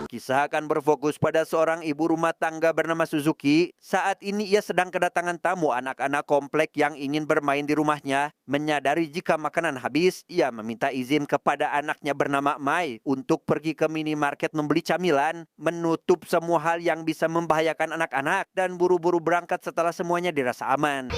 Kisah akan berfokus pada seorang ibu rumah tangga bernama Suzuki. Saat ini ia sedang kedatangan tamu anak-anak komplek yang ingin bermain di rumahnya. Menyadari jika makanan habis, ia meminta izin kepada anaknya bernama Mai untuk pergi ke minimarket membeli camilan, menutup semua hal yang bisa membahayakan anak-anak, dan buru-buru berangkat setelah semuanya dirasa aman.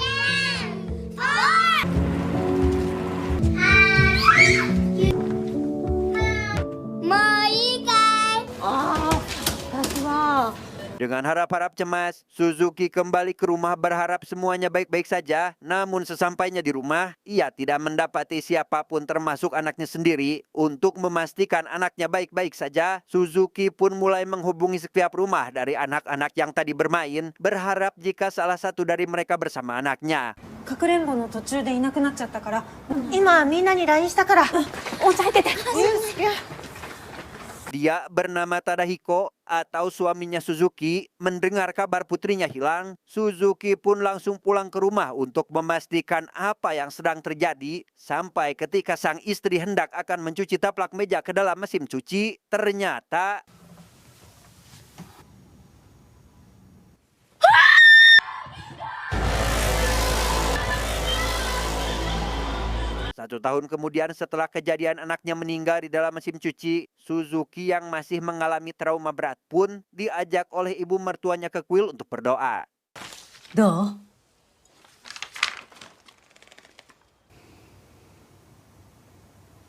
Dengan harap-harap cemas, Suzuki kembali ke rumah berharap semuanya baik-baik saja. Namun sesampainya di rumah, ia tidak mendapati siapapun termasuk anaknya sendiri. Untuk memastikan anaknya baik-baik saja, Suzuki pun mulai menghubungi setiap rumah dari anak-anak yang tadi bermain, berharap jika salah satu dari mereka bersama anaknya. かくれんぼの途中でいなくなっちゃったから、今みんなに LINE したから、押さえてて。 Dia bernama Tadahiko atau suaminya Suzuki. Mendengar kabar putrinya hilang, Suzuki pun langsung pulang ke rumah untuk memastikan apa yang sedang terjadi. Sampai ketika sang istri hendak akan mencuci taplak meja ke dalam mesin cuci, ternyata... Satu tahun kemudian setelah kejadian anaknya meninggal di dalam mesin cuci, Suzuki yang masih mengalami trauma berat pun diajak oleh ibu mertuanya ke kuil untuk berdoa. どう？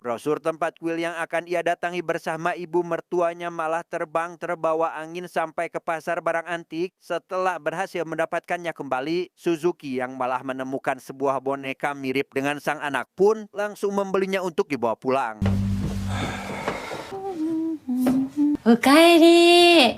Brosur tempat kuil yang akan ia datangi bersama ibu mertuanya malah terbang terbawa angin sampai ke pasar barang antik. Setelah berhasil mendapatkannya kembali, Suzuki yang malah menemukan sebuah boneka mirip dengan sang anak pun langsung membelinya untuk dibawa pulang. おかえり。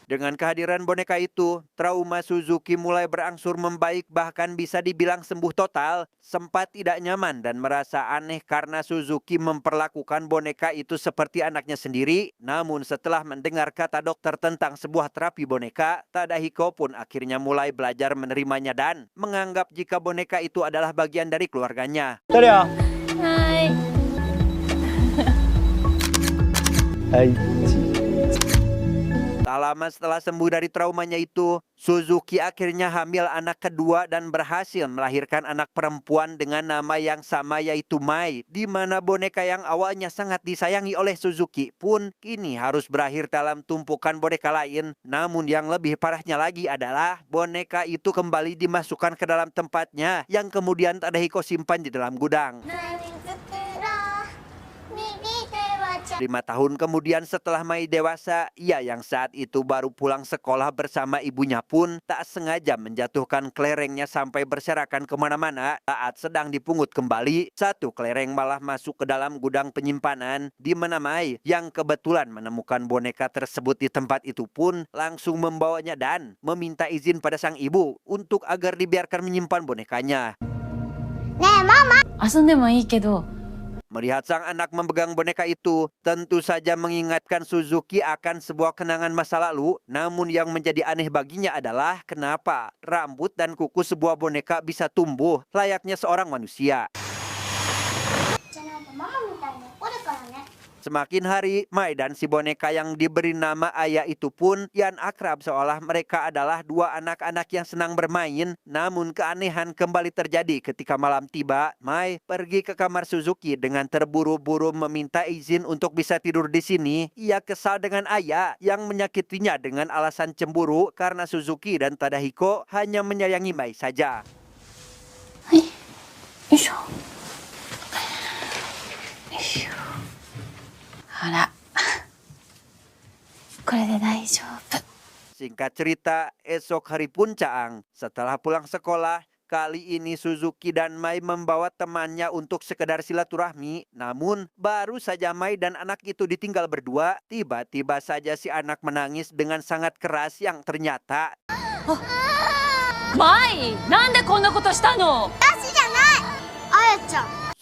Dengan kehadiran boneka itu, trauma Suzuki mulai berangsur membaik, bahkan bisa dibilang sembuh total. Sempat tidak nyaman dan merasa aneh karena Suzuki memperlakukan boneka itu seperti anaknya sendiri. Namun setelah mendengar kata dokter tentang sebuah terapi boneka, Tadahiko pun akhirnya mulai belajar menerimanya dan menganggap jika boneka itu adalah bagian dari keluarganya. Hai. Hai. Tak lama setelah sembuh dari traumanya itu, Suzuki akhirnya hamil anak kedua dan berhasil melahirkan anak perempuan dengan nama yang sama yaitu Mai, di mana boneka yang awalnya sangat disayangi oleh Suzuki pun kini harus berakhir dalam tumpukan boneka lain. Namun yang lebih parahnya lagi adalah boneka itu kembali dimasukkan ke dalam tempatnya yang kemudian Tadahiko simpan di dalam gudang. 5 tahun kemudian setelah Mai dewasa, ia yang saat itu baru pulang sekolah bersama ibunya pun tak sengaja menjatuhkan kelerengnya sampai berserakan kemana-mana. Saat sedang dipungut kembali, satu kelereng malah masuk ke dalam gudang penyimpanan, di mana Mai yang kebetulan menemukan boneka tersebut di tempat itu pun langsung membawanya dan meminta izin pada sang ibu untuk agar dibiarkan menyimpan bonekanya. Melihat sang anak memegang boneka itu, tentu saja mengingatkan Suzuki akan sebuah kenangan masa lalu. Namun yang menjadi aneh baginya adalah kenapa rambut dan kuku sebuah boneka bisa tumbuh layaknya seorang manusia. Semakin hari, Mai dan si boneka yang diberi nama Ayah itu pun kian akrab seolah mereka adalah dua anak-anak yang senang bermain. Namun keanehan kembali terjadi ketika malam tiba. Mai pergi ke kamar Suzuki dengan terburu-buru meminta izin untuk bisa tidur di sini. Ia kesal dengan Ayah yang menyakitinya dengan alasan cemburu karena Suzuki dan Tadahiko hanya menyayangi Mai saja. Singkat cerita, esok hari pun Caang. Setelah pulang sekolah, kali ini Suzuki dan Mai membawa temannya untuk sekedar silaturahmi. Namun, baru saja Mai dan anak itu ditinggal berdua, tiba-tiba saja si anak menangis dengan sangat keras yang ternyata... Mai, なんでこんなことしたの?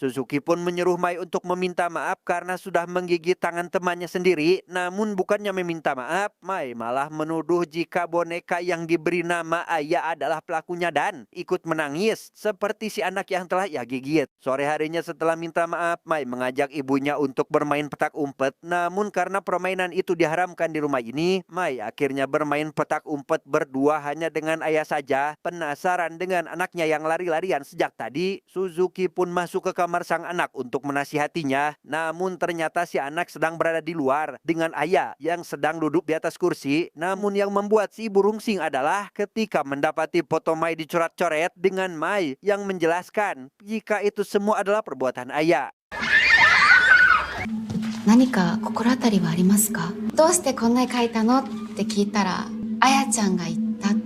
Suzuki pun menyuruh Mai untuk meminta maaf karena sudah menggigit tangan temannya sendiri. Namun bukannya meminta maaf, Mai malah menuduh jika boneka yang diberi nama Ayah adalah pelakunya dan ikut menangis seperti si anak yang telah ia gigit. Sore harinya setelah minta maaf, Mai mengajak ibunya untuk bermain petak umpet. Namun karena permainan itu diharamkan di rumah ini, Mai akhirnya bermain petak umpet berdua hanya dengan ayah saja. Penasaran dengan anaknya yang lari-larian sejak tadi, Suzuki pun masuk ke kamar sang anak untuk menasihatinya. Namun ternyata si anak sedang berada di luar dengan ayah yang sedang duduk di atas kursi. Namun yang membuat si ibu rungsing adalah ketika mendapati foto Mai dicoret-coret dengan Mai yang menjelaskan jika itu semua adalah perbuatan ayah. 何か心当たりはありますか？どうしてこんなに書いたのって聞いたら、あやちゃんが言ったって。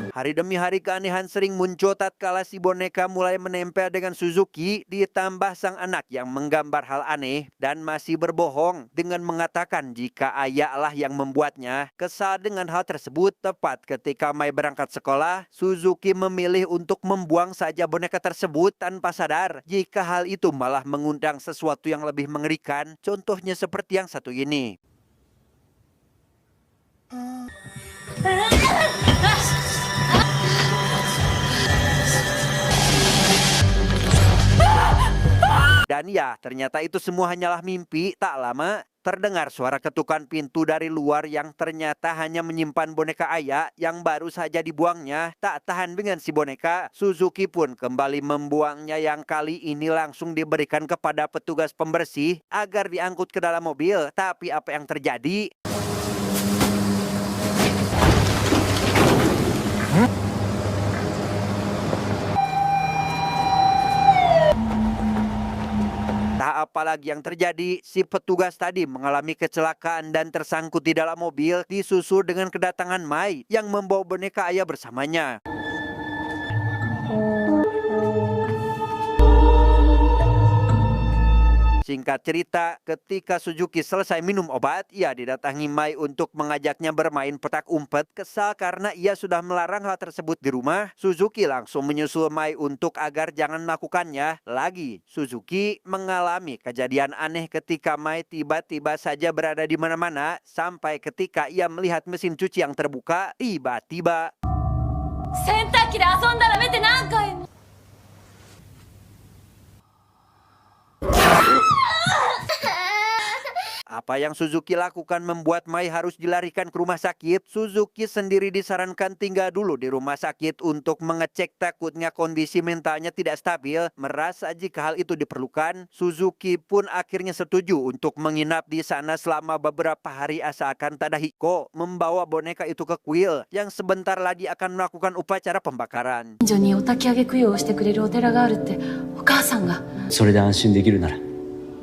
Hari demi hari keanehan sering muncul tatkala si boneka mulai menempel dengan Suzuki, ditambah sang anak yang menggambar hal aneh dan masih berbohong dengan mengatakan jika ayah lah yang membuatnya. Kesal dengan hal tersebut, tepat ketika Mai berangkat sekolah, Suzuki memilih untuk membuang saja boneka tersebut tanpa sadar jika hal itu malah mengundang sesuatu yang lebih mengerikan. Contohnya seperti yang satu ini. Dan ya, ternyata itu semua hanyalah mimpi. Tak lama, terdengar suara ketukan pintu dari luar yang ternyata hanya menyimpan boneka ayah yang baru saja dibuangnya. Tak tahan dengan si boneka, Suzuki pun kembali membuangnya yang kali ini langsung diberikan kepada petugas pembersih agar diangkut ke dalam mobil. Tapi apa yang terjadi? Tak apa lagi yang terjadi, si petugas tadi mengalami kecelakaan dan tersangkut di dalam mobil, disusul dengan kedatangan Mai yang membawa boneka ayah bersamanya. Singkat cerita, ketika Suzuki selesai minum obat, ia didatangi Mai untuk mengajaknya bermain petak umpet. Kesal karena ia sudah melarang hal tersebut di rumah, Suzuki langsung menyusul Mai untuk agar jangan melakukannya lagi. Suzuki mengalami kejadian aneh ketika Mai tiba-tiba saja berada di mana-mana, sampai ketika ia melihat mesin cuci yang terbuka, tiba-tiba 洗濯機で遊んだら目って何回も Apa yang Suzuki lakukan membuat Mai harus dilarikan ke rumah sakit. Suzuki sendiri disarankan tinggal dulu di rumah sakit untuk mengecek, takutnya kondisi mentalnya tidak stabil. Merasa jika hal itu diperlukan, Suzuki pun akhirnya setuju untuk menginap di sana selama beberapa hari asalkan Tadahiko membawa boneka itu ke kuil yang sebentar lagi akan melakukan upacara pembakaran. 近所にお焚き上げ供養をしてくれるお寺があるってお母さんが。それで安心できるなら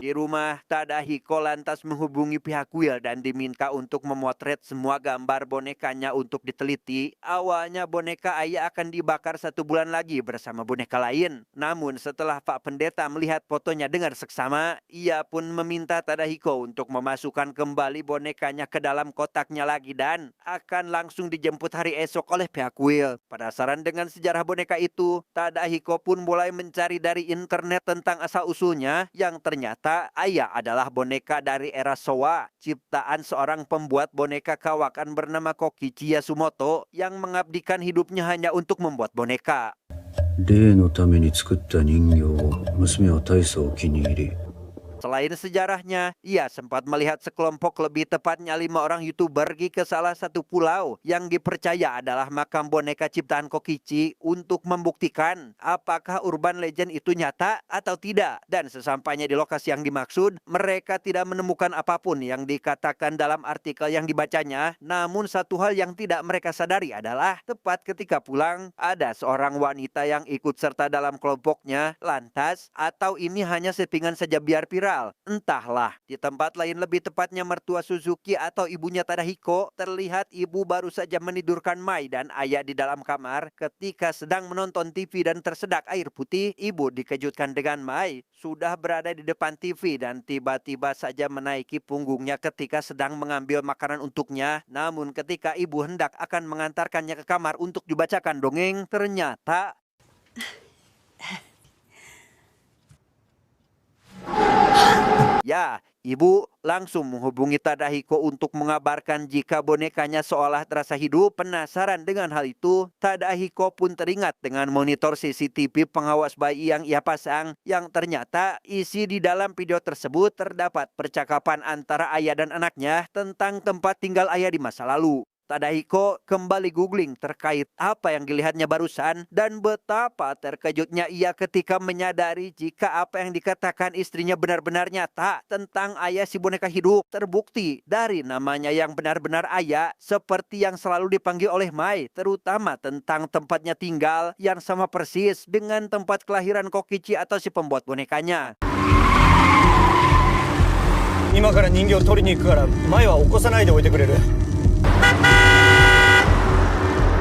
Di rumah, Tadahiko lantas menghubungi pihak kuil dan diminta untuk memotret semua gambar bonekanya untuk diteliti. Awalnya boneka ayah akan dibakar 1 bulan lagi bersama boneka lain. Namun setelah Pak Pendeta melihat fotonya dengan seksama, ia pun meminta Tadahiko untuk memasukkan kembali bonekanya ke dalam kotaknya lagi dan akan langsung dijemput hari esok oleh pihak kuil. Penasaran dengan sejarah boneka itu, Tadahiko pun mulai mencari dari internet tentang asal-usulnya yang ternyata ayah adalah boneka dari era Showa, ciptaan seorang pembuat boneka kawakan bernama Kokichi Yasumoto yang mengabdikan hidupnya hanya untuk membuat boneka. 例のために作った人形を娘は大層お気に入り Selain sejarahnya, ia sempat melihat sekelompok, lebih tepatnya 5 orang YouTuber pergi ke salah satu pulau yang dipercaya adalah makam boneka ciptaan Kokichi untuk membuktikan apakah urban legend itu nyata atau tidak. Dan sesampainya di lokasi yang dimaksud, mereka tidak menemukan apapun yang dikatakan dalam artikel yang dibacanya. Namun satu hal yang tidak mereka sadari adalah tepat ketika pulang, ada seorang wanita yang ikut serta dalam kelompoknya. Lantas, atau ini hanya settingan saja biar viral? Entahlah. Di tempat lain, lebih tepatnya mertua Suzuki atau ibunya Tadahiko, terlihat ibu baru saja menidurkan Mai dan ayah di dalam kamar. Ketika sedang menonton TV dan tersedak air putih, ibu dikejutkan dengan Mai sudah berada di depan TV dan tiba-tiba saja menaiki punggungnya ketika sedang mengambil makanan untuknya. Namun ketika ibu hendak akan mengantarkannya ke kamar untuk dibacakan dongeng, ternyata Ya, ibu langsung menghubungi Tadahiko untuk mengabarkan jika bonekanya seolah terasa hidup. Penasaran dengan hal itu, Tadahiko pun teringat dengan monitor CCTV pengawas bayi yang ia pasang, yang ternyata isi di dalam video tersebut terdapat percakapan antara ayah dan anaknya tentang tempat tinggal ayah di masa lalu. Tadahiko kembali googling terkait apa yang dilihatnya barusan dan betapa terkejutnya ia ketika menyadari jika apa yang dikatakan istrinya benar-benar nyata tentang ayah si boneka hidup. Terbukti dari namanya yang benar-benar ayah seperti yang selalu dipanggil oleh Mai, terutama tentang tempatnya tinggal yang sama persis dengan tempat kelahiran Kokichi atau si pembuat bonekanya. 今から人形を取りに行くから前は起こさないでおいてくれる。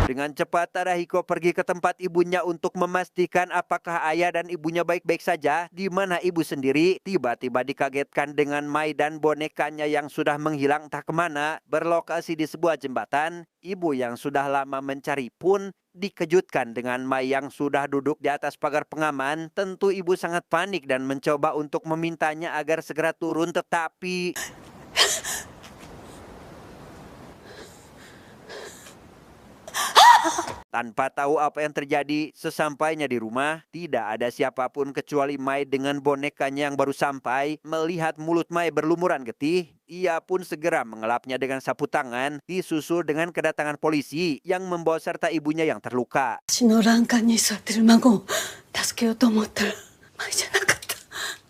Dengan cepat Tadahiko pergi ke tempat ibunya untuk memastikan apakah ayah dan ibunya baik-baik saja, di mana ibu sendiri tiba-tiba dikagetkan dengan Mai dan bonekanya yang sudah menghilang entah kemana, berlokasi di sebuah jembatan. Ibu yang sudah lama mencari pun dikejutkan dengan Mai yang sudah duduk di atas pagar pengaman. Tentu ibu sangat panik dan mencoba untuk memintanya agar segera turun, tetapi tanpa tahu apa yang terjadi, sesampainya di rumah, tidak ada siapapun kecuali Mai dengan bonekanya yang baru sampai. Melihat mulut Mai berlumuran getih, ia pun segera mengelapnya dengan sapu tangan, disusul dengan kedatangan polisi yang membawa serta ibunya yang terluka. 私の欄干に座ってる孫を助けようと思ったら前じゃなかった。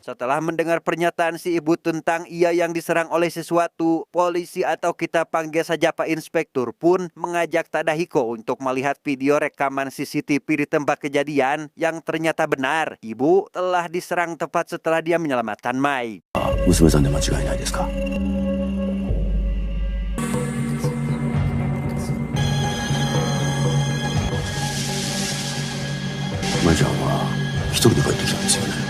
Setelah mendengar pernyataan si ibu tentang ia yang diserang oleh sesuatu, polisi atau kita panggil saja Pak Inspektur pun mengajak Tadahiko untuk melihat video rekaman CCTV di tempat kejadian yang ternyata benar. Ibu telah diserang tepat setelah dia menyelamatkan Mai. 娘さんで間違いないですか? Mai ちゃんは一人で帰ってきたんですよね。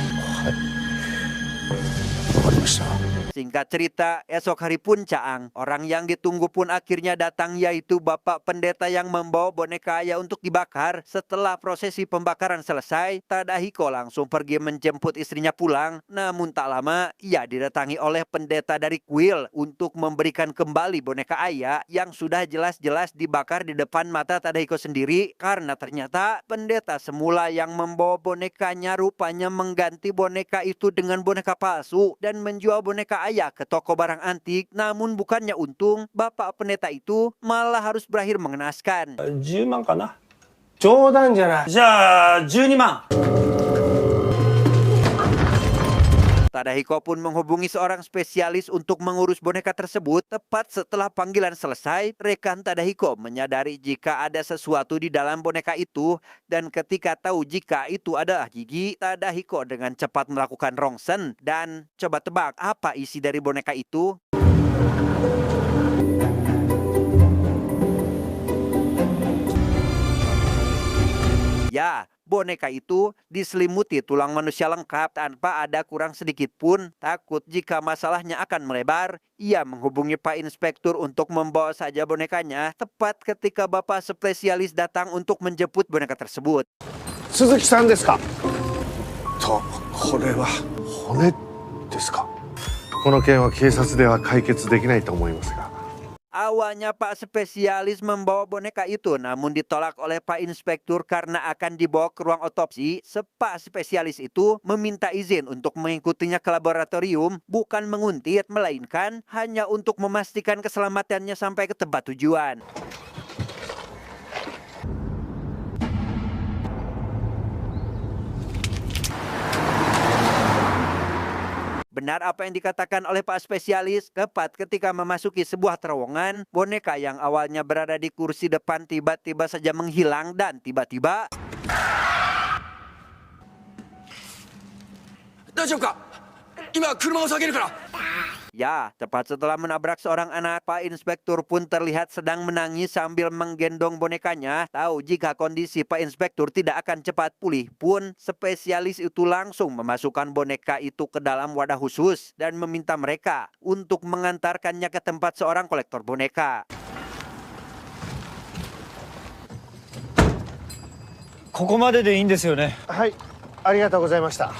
Singkat cerita, esok hari pun Caang, orang yang ditunggu pun akhirnya datang, yaitu Bapak Pendeta yang membawa boneka ayah untuk dibakar. Setelah prosesi pembakaran selesai, Tadahiko langsung pergi menjemput istrinya pulang. Namun tak lama, ia didatangi oleh pendeta dari kuil untuk memberikan kembali boneka ayah yang sudah jelas-jelas dibakar di depan mata Tadahiko sendiri. Karena ternyata pendeta semula yang membawa bonekanya rupanya mengganti boneka itu dengan boneka palsu dan menjual boneka ayah ke toko barang antik. Namun bukannya untung, Bapak Pendeta itu malah harus berakhir mengenaskan. 10万かな。冗談じゃない。じゃあ12万。 Tadahiko pun menghubungi seorang spesialis untuk mengurus boneka tersebut. Tepat setelah panggilan selesai, rekan Tadahiko menyadari jika ada sesuatu di dalam boneka itu. Dan ketika tahu jika itu adalah gigi, Tadahiko dengan cepat melakukan rongsen. Dan coba tebak apa isi dari boneka itu? Ya, boneka itu diselimuti tulang manusia lengkap tanpa ada kurang sedikit pun. Takut jika masalahnya akan melebar, ia menghubungi Pak Inspektur untuk membawa saja bonekanya. Tepat ketika Bapak spesialis datang untuk menjemput boneka tersebut. 鈴木さんですか? と、これは骨ですか? この件は警察では解決できないと思いますが。 Awalnya Pak Spesialis membawa boneka itu, namun ditolak oleh Pak Inspektur karena akan dibawa ke ruang otopsi. Pak Spesialis itu meminta izin untuk mengikutinya ke laboratorium, bukan menguntit, melainkan hanya untuk memastikan keselamatannya sampai ke tempat tujuan. Benar apa yang dikatakan oleh Pak Spesialis, tepat ketika memasuki sebuah terowongan, boneka yang awalnya berada di kursi depan tiba-tiba saja menghilang dan tiba-tiba... Ya, tepat setelah menabrak seorang anak, Pak Inspektur pun terlihat sedang menangis sambil menggendong bonekanya. Tahu jika kondisi Pak Inspektur tidak akan cepat pulih pun, spesialis itu langsung memasukkan boneka itu ke dalam wadah khusus dan meminta mereka untuk mengantarkannya ke tempat seorang kolektor boneka. ここまででいいんですよね。はい、ありがとうございました。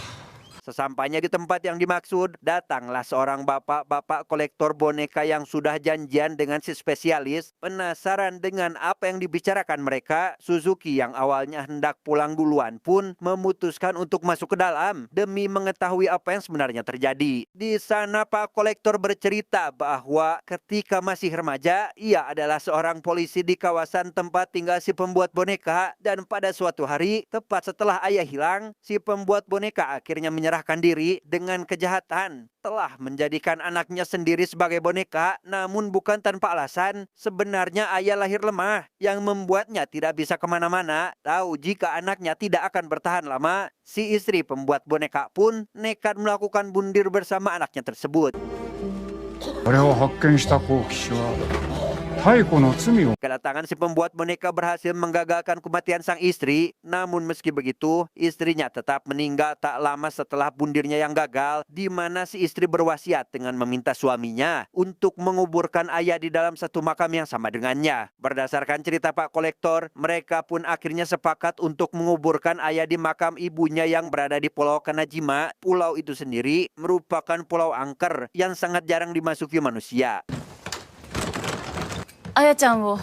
Sesampainya di tempat yang dimaksud, datanglah seorang bapak-bapak kolektor boneka yang sudah janjian dengan si spesialis. Penasaran dengan apa yang dibicarakan mereka, Suzuki yang awalnya hendak pulang duluan pun memutuskan untuk masuk ke dalam demi mengetahui apa yang sebenarnya terjadi. Di sana Pak kolektor bercerita bahwa ketika masih remaja, ia adalah seorang polisi di kawasan tempat tinggal si pembuat boneka, dan pada suatu hari, tepat setelah ayah hilang, si pembuat boneka akhirnya menyerahkan diri dengan kejahatan. Telah menjadikan anaknya sendiri sebagai boneka, namun bukan tanpa alasan. Sebenarnya ayah lahir lemah yang membuatnya tidak bisa kemana-mana. Tahu jika anaknya tidak akan bertahan lama, si istri pembuat boneka pun nekat melakukan bundir bersama anaknya tersebut. これを発見した好奇氏は太古の罪を Kedatangan si pembuat boneka berhasil menggagalkan kematian sang istri. Namun meski begitu, istrinya tetap meninggal tak lama setelah bundirnya yang gagal, di mana si istri berwasiat dengan meminta suaminya untuk menguburkan ayah di dalam satu makam yang sama dengannya. Berdasarkan cerita Pak kolektor, mereka pun akhirnya sepakat untuk menguburkan ayah di makam ibunya yang berada di Pulau Kanajima. Pulau itu sendiri merupakan pulau angker yang sangat jarang dimasuki manusia. あやちゃんを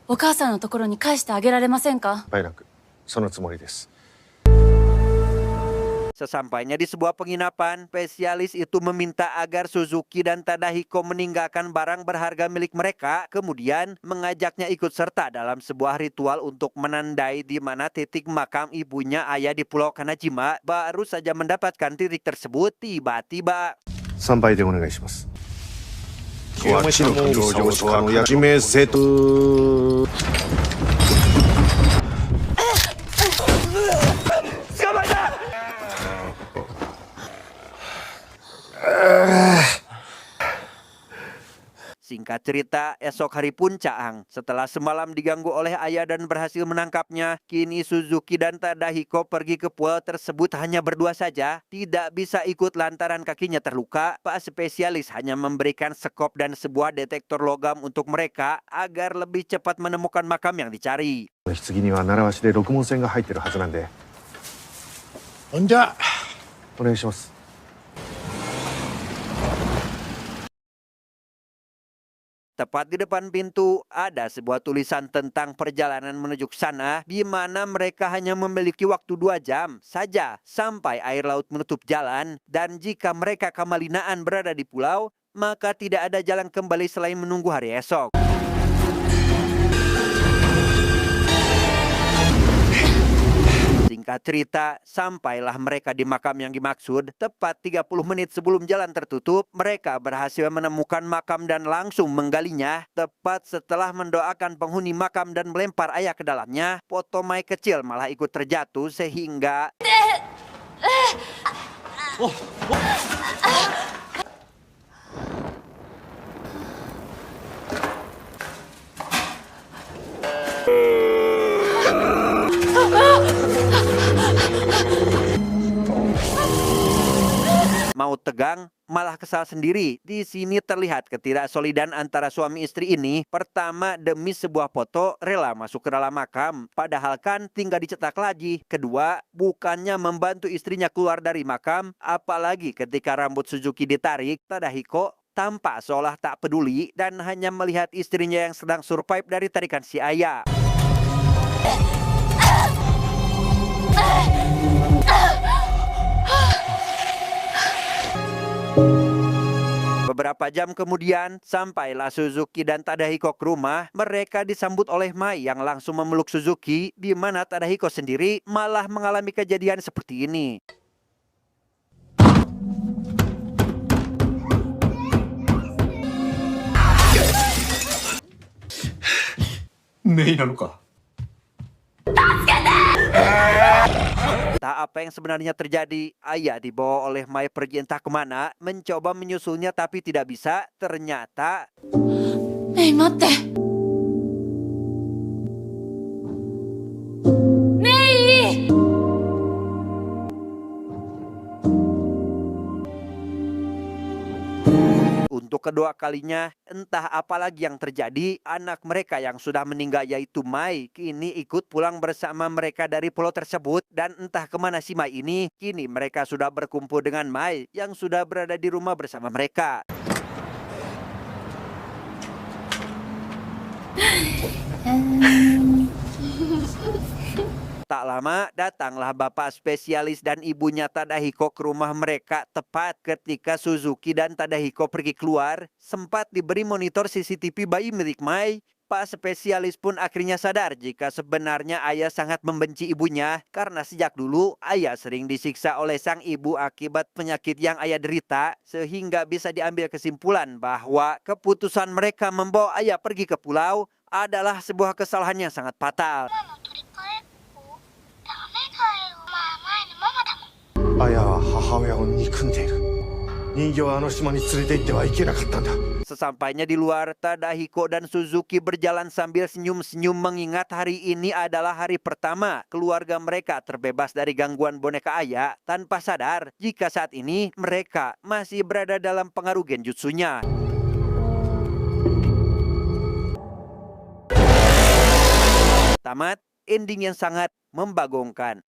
お母さんのところに返してあげられませんか？バイラク、そのつもりです。 Sesampainya di sebuah penginapan, spesialis itu meminta agar Suzuki dan Tadahiko meninggalkan barang berharga milik mereka, kemudian mengajaknya ikut serta dalam sebuah ritual untuk menandai di mana titik makam ibunya ayah di Pulau Kanajima. Baru saja mendapatkan titik tersebut, tiba-tiba 参拝でお願いします。わしの上場者の役名せと。 Singkat cerita, esok hari pun Caang. Setelah semalam diganggu oleh ayah dan berhasil menangkapnya, kini Suzuki dan Tadahiko pergi ke pulau tersebut hanya berdua saja. Tidak bisa ikut lantaran kakinya terluka. Pak spesialis hanya memberikan sekop dan sebuah detektor logam untuk mereka agar lebih cepat menemukan makam yang dicari. 棺には習わしで六文銭が入ってるはずなんで。ほんじゃ。お願いします。 Tepat di depan pintu ada sebuah tulisan tentang perjalanan menuju ke sana, di mana mereka hanya memiliki waktu 2 jam saja sampai air laut menutup jalan, dan jika mereka kamalinaan berada di pulau, maka tidak ada jalan kembali selain menunggu hari esok. Singkat cerita, sampailah mereka di makam yang dimaksud. Tepat 30 menit sebelum jalan tertutup, mereka berhasil menemukan makam dan langsung menggalinya. Tepat setelah mendoakan penghuni makam dan melempar ayah ke dalamnya, Potomai kecil malah ikut terjatuh sehingga... Mau tegang, malah kesal sendiri. Di sini terlihat ketidaksolidan antara suami istri ini. Pertama, demi sebuah foto rela masuk ke dalam makam, padahal kan tinggal dicetak lagi. Kedua, bukannya membantu istrinya keluar dari makam, apalagi ketika rambut Suzuki ditarik, Tadahiko tampak seolah tak peduli dan hanya melihat istrinya yang sedang survive dari tarikan si ayah. Beberapa jam kemudian, sampailah Suzuki dan Tadahiko ke rumah. Mereka disambut oleh Mai yang langsung memeluk Suzuki, di mana Tadahiko sendiri malah mengalami kejadian seperti ini. Meiなのか。 Tak apa yang sebenarnya terjadi, ayah dibawa oleh Mai pergi entah kemana, mencoba menyusulnya tapi tidak bisa. Ternyata... メイ待って。メイ！ Untuk kedua kalinya, entah apalagi yang terjadi, anak mereka yang sudah meninggal yaitu Mai kini ikut pulang bersama mereka dari pulau tersebut. Dan entah kemana si Mai ini, kini mereka sudah berkumpul dengan Mai yang sudah berada di rumah bersama mereka. Tak lama, datanglah bapak spesialis dan ibunya Tadahiko ke rumah mereka tepat ketika Suzuki dan Tadahiko pergi keluar. Sempat diberi monitor CCTV bayi milik Mai. Pak spesialis pun akhirnya sadar jika sebenarnya ayah sangat membenci ibunya karena sejak dulu ayah sering disiksa oleh sang ibu akibat penyakit yang ayah derita, sehingga bisa diambil kesimpulan bahwa keputusan mereka membawa ayah pergi ke pulau adalah sebuah kesalahan yang sangat fatal. アヤは母親を憎んでいる。人形はあの島に連れて行ってはいけなかったんだ。 Sesampainya di luar, Tadahiko dan Suzuki berjalan sambil senyum-senyum mengingat hari ini adalah hari pertama keluarga mereka terbebas dari gangguan boneka ayah tanpa sadar jika saat ini mereka masih berada dalam pengaruh genjutsunya. Tamat, ending yang sangat membagongkan.